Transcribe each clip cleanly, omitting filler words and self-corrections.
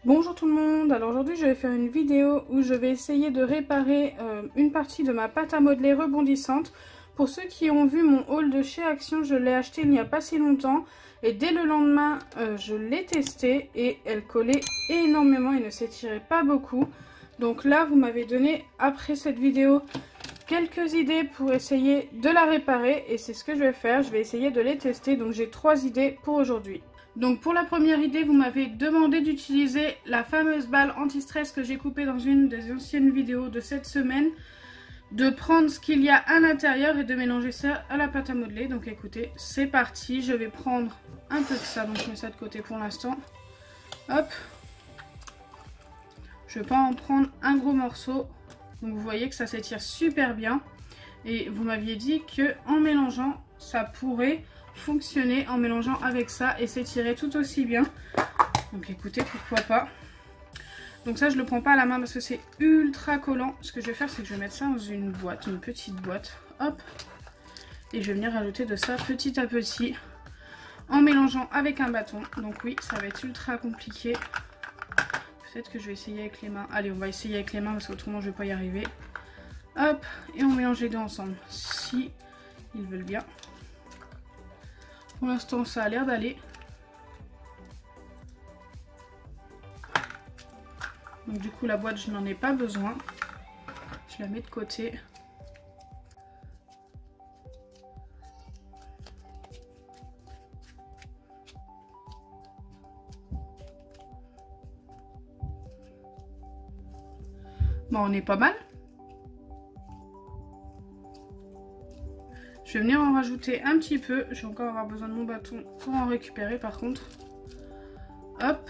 Bonjour tout le monde, alors aujourd'hui je vais faire une vidéo où je vais essayer de réparer une partie de ma pâte à modeler rebondissante. Pour ceux qui ont vu mon haul de chez Action, je l'ai acheté il n'y a pas si longtemps et dès le lendemain je l'ai testé et elle collait énormément et ne s'étirait pas beaucoup. Donc là vous m'avez donné après cette vidéo quelques idées pour essayer de la réparer et c'est ce que je vais faire, je vais essayer de les tester. Donc j'ai 3 idées pour aujourd'hui. Donc pour la première idée, vous m'avez demandé d'utiliser la fameuse balle anti-stress que j'ai coupée dans une des anciennes vidéos de cette semaine. De prendre ce qu'il y a à l'intérieur et de mélanger ça à la pâte à modeler. Donc écoutez, c'est parti. Je vais prendre un peu de ça, donc je mets ça de côté pour l'instant. Hop. Je ne vais pas en prendre un gros morceau. Donc vous voyez que ça s'étire super bien. Et vous m'aviez dit que en mélangeant, ça pourrait fonctionner en mélangeant avec ça et s'étirer tout aussi bien. Donc écoutez, pourquoi pas. Donc ça je le prends pas à la main parce que c'est ultra collant. Ce que je vais faire, c'est que je vais mettre ça dans une boîte, une petite boîte. Hop. Et je vais venir rajouter de ça petit à petit en mélangeant avec un bâton. Donc oui, ça va être ultra compliqué. Peut-être que je vais essayer avec les mains. Allez, on va essayer avec les mains parce qu'autrement je vais pas y arriver. Hop, et on mélange les deux ensemble si ils veulent bien. Pour l'instant, ça a l'air d'aller. Donc du coup, la boîte, je n'en ai pas besoin. Je la mets de côté. Bon, on est pas mal. Je vais venir en rajouter un petit peu. Je vais encore avoir besoin de mon bâton pour en récupérer par contre. Hop.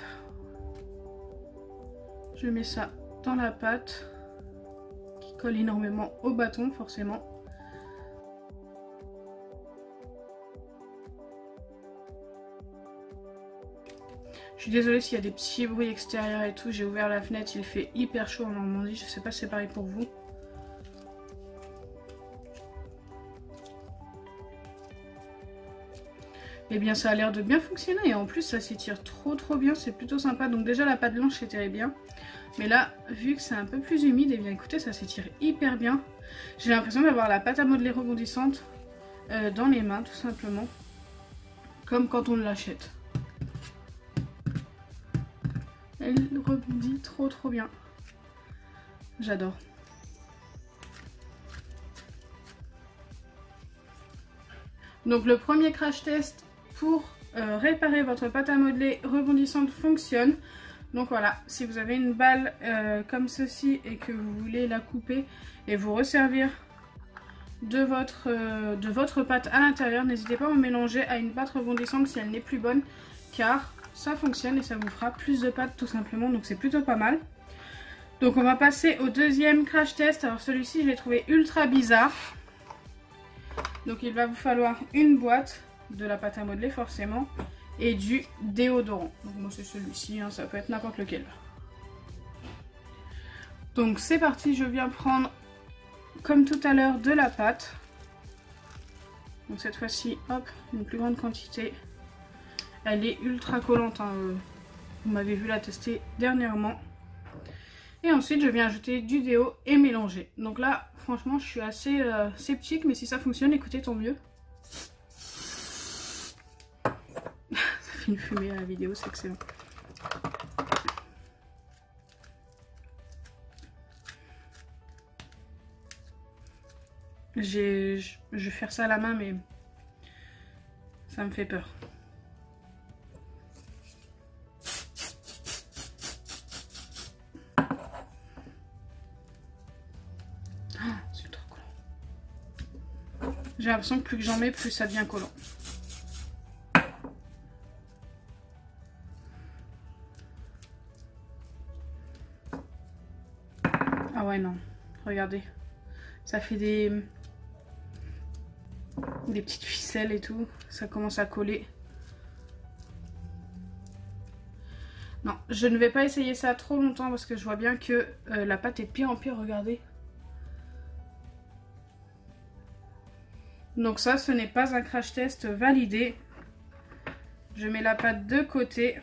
Je mets ça dans la pâte qui colle énormément au bâton forcément. Je suis désolée s'il y a des petits bruits extérieurs et tout. J'ai ouvert la fenêtre, il fait hyper chaud en Normandie. Je sais pas si c'est pareil pour vous. Et bien ça a l'air de bien fonctionner et en plus ça s'étire trop bien, c'est plutôt sympa. Donc déjà la pâte blanche s'étirait bien, mais là vu que c'est un peu plus humide, et bien écoutez ça s'étire hyper bien. J'ai l'impression d'avoir la pâte à modeler rebondissante dans les mains tout simplement, comme quand on l'achète. Elle rebondit trop bien, j'adore. Donc le premier crash test pour réparer votre pâte à modeler rebondissante fonctionne. Donc voilà, si vous avez une balle comme ceci et que vous voulez la couper et vous resservir de votre pâte à l'intérieur, n'hésitez pas à en mélanger à une pâte rebondissante si elle n'est plus bonne, car ça fonctionne et ça vous fera plus de pâte tout simplement, donc c'est plutôt pas mal. Donc on va passer au deuxième crash test. Alors celui-ci je l'ai trouvé ultra bizarre. Donc il va vous falloir une boîte, de la pâte à modeler forcément, et du déodorant. Donc moi c'est celui-ci, hein, ça peut être n'importe lequel. Donc c'est parti, je viens prendre comme tout à l'heure de la pâte. Donc cette fois-ci, hop, une plus grande quantité. Elle est ultra collante, hein, vous m'avez vu la tester dernièrement. Et ensuite je viens ajouter du déo et mélanger. Donc là franchement je suis assez sceptique, mais si ça fonctionne, écoutez, tant mieux. Ça fait une fumée à la vidéo, c'est excellent. Je vais faire ça à la main, mais ça me fait peur. J'ai l'impression que plus que j'en mets, plus ça devient collant. Ah ouais, non. Regardez. Ça fait des petites ficelles et tout. Ça commence à coller. Non, je ne vais pas essayer ça trop longtemps parce que je vois bien que la pâte est de pire en pire, regardez. Donc ça, ce n'est pas un crash test validé. Je mets la pâte de côté.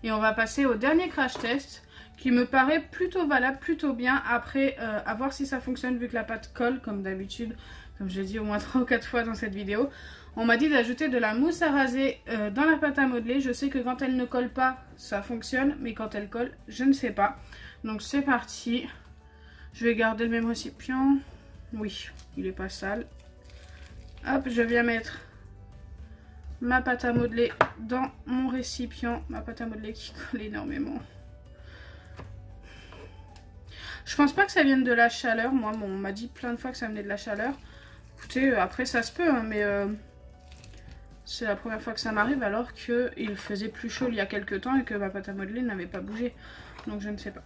Et on va passer au dernier crash test qui me paraît plutôt valable, plutôt bien. Après, à voir si ça fonctionne vu que la pâte colle comme d'habitude, comme je l'ai dit au moins 3 ou 4 fois dans cette vidéo. On m'a dit d'ajouter de la mousse à raser dans la pâte à modeler. Je sais que quand elle ne colle pas, ça fonctionne, mais quand elle colle, je ne sais pas. Donc c'est parti. Je vais garder le même récipient. Oui, il n'est pas sale. Hop, je viens mettre ma pâte à modeler dans mon récipient. Ma pâte à modeler qui colle énormément. Je pense pas que ça vienne de la chaleur. Moi, on m'a dit plein de fois que ça venait de la chaleur. Écoutez, après ça se peut, hein, mais c'est la première fois que ça m'arrive alors qu'il faisait plus chaud il y a quelques temps et que ma pâte à modeler n'avait pas bougé. Donc je ne sais pas.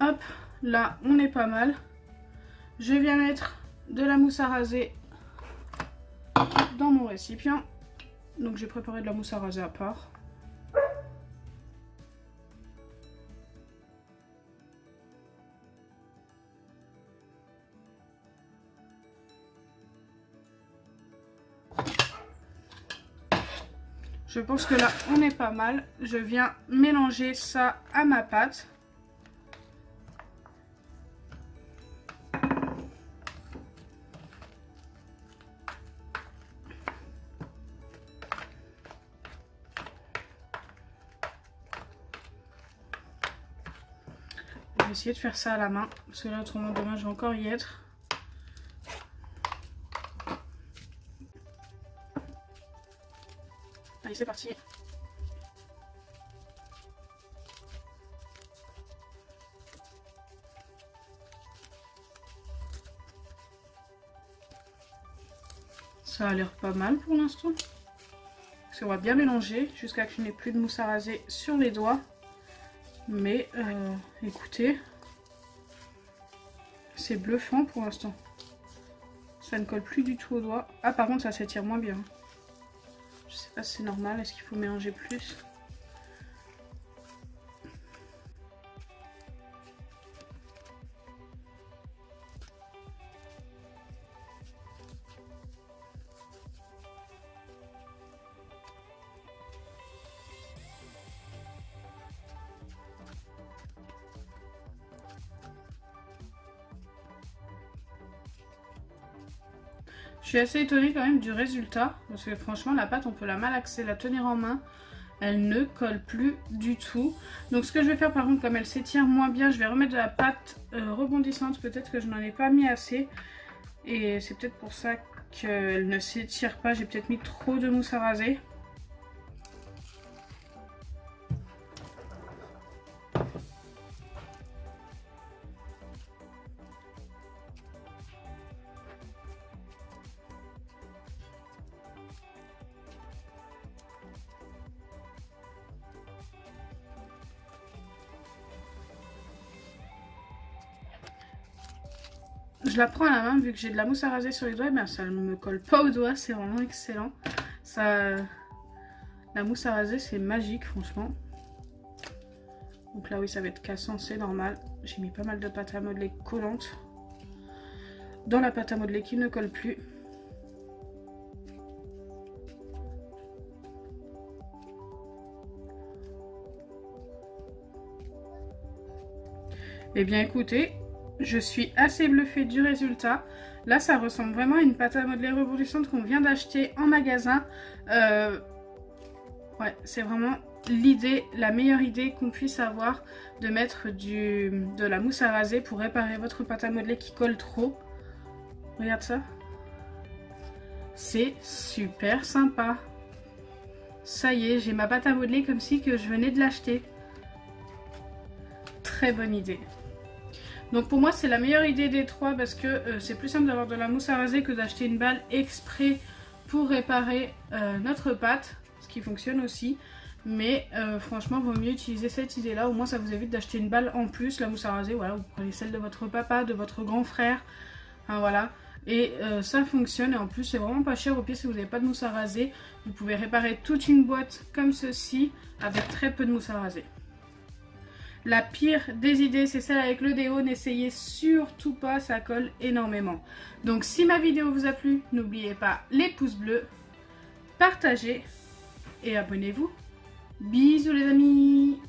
Hop, là on est pas mal. Je viens mettre de la mousse à raser dans mon récipient. Donc j'ai préparé de la mousse à raser à part. Je pense que là on est pas mal. Je viens mélanger ça à ma pâte. Je vais essayer de faire ça à la main parce que là autrement demain je vais encore y être. Allez, c'est parti. Ça a l'air pas mal pour l'instant. On va bien mélanger jusqu'à ce que je n'ai plus de mousse à raser sur les doigts. Mais écoutez, c'est bluffant pour l'instant. Ça ne colle plus du tout aux doigts. Ah, par contre ça s'étire moins bien. Je sais pas si c'est normal, est-ce qu'il faut mélanger plus? Je suis assez étonnée quand même du résultat, parce que franchement la pâte on peut la malaxer, la tenir en main, elle ne colle plus du tout. Donc ce que je vais faire par contre, comme elle s'étire moins bien, je vais remettre de la pâte rebondissante, peut-être que je n'en ai pas mis assez, et c'est peut-être pour ça qu'elle ne s'étire pas, j'ai peut-être mis trop de mousse à raser. Je la prends à la main, vu que j'ai de la mousse à raser sur les doigts, ben ça ne me colle pas aux doigts, c'est vraiment excellent. Ça, la mousse à raser c'est magique franchement. Donc là oui ça va être cassant, c'est normal. J'ai mis pas mal de pâte à modeler collante dans la pâte à modeler qui ne colle plus. Et bien écoutez, je suis assez bluffée du résultat. Là, ça ressemble vraiment à une pâte à modeler rebondissante qu'on vient d'acheter en magasin. Ouais, c'est vraiment l'idée, la meilleure idée qu'on puisse avoir de mettre de la mousse à raser pour réparer votre pâte à modeler qui colle trop. Regarde ça. C'est super sympa. Ça y est, j'ai ma pâte à modeler comme si que je venais de l'acheter. Très bonne idée. Donc pour moi c'est la meilleure idée des trois parce que c'est plus simple d'avoir de la mousse à raser que d'acheter une balle exprès pour réparer notre pâte, ce qui fonctionne aussi. Mais franchement vaut mieux utiliser cette idée là, au moins ça vous évite d'acheter une balle en plus. La mousse à raser, voilà, vous prenez celle de votre papa, de votre grand frère, hein, voilà. Et ça fonctionne et en plus c'est vraiment pas cher. Au pire si vous n'avez pas de mousse à raser, vous pouvez réparer toute une boîte comme ceci avec très peu de mousse à raser. La pire des idées, c'est celle avec le déo. N'essayez surtout pas, ça colle énormément. Donc si ma vidéo vous a plu, n'oubliez pas les pouces bleus, partagez et abonnez-vous. Bisous les amis!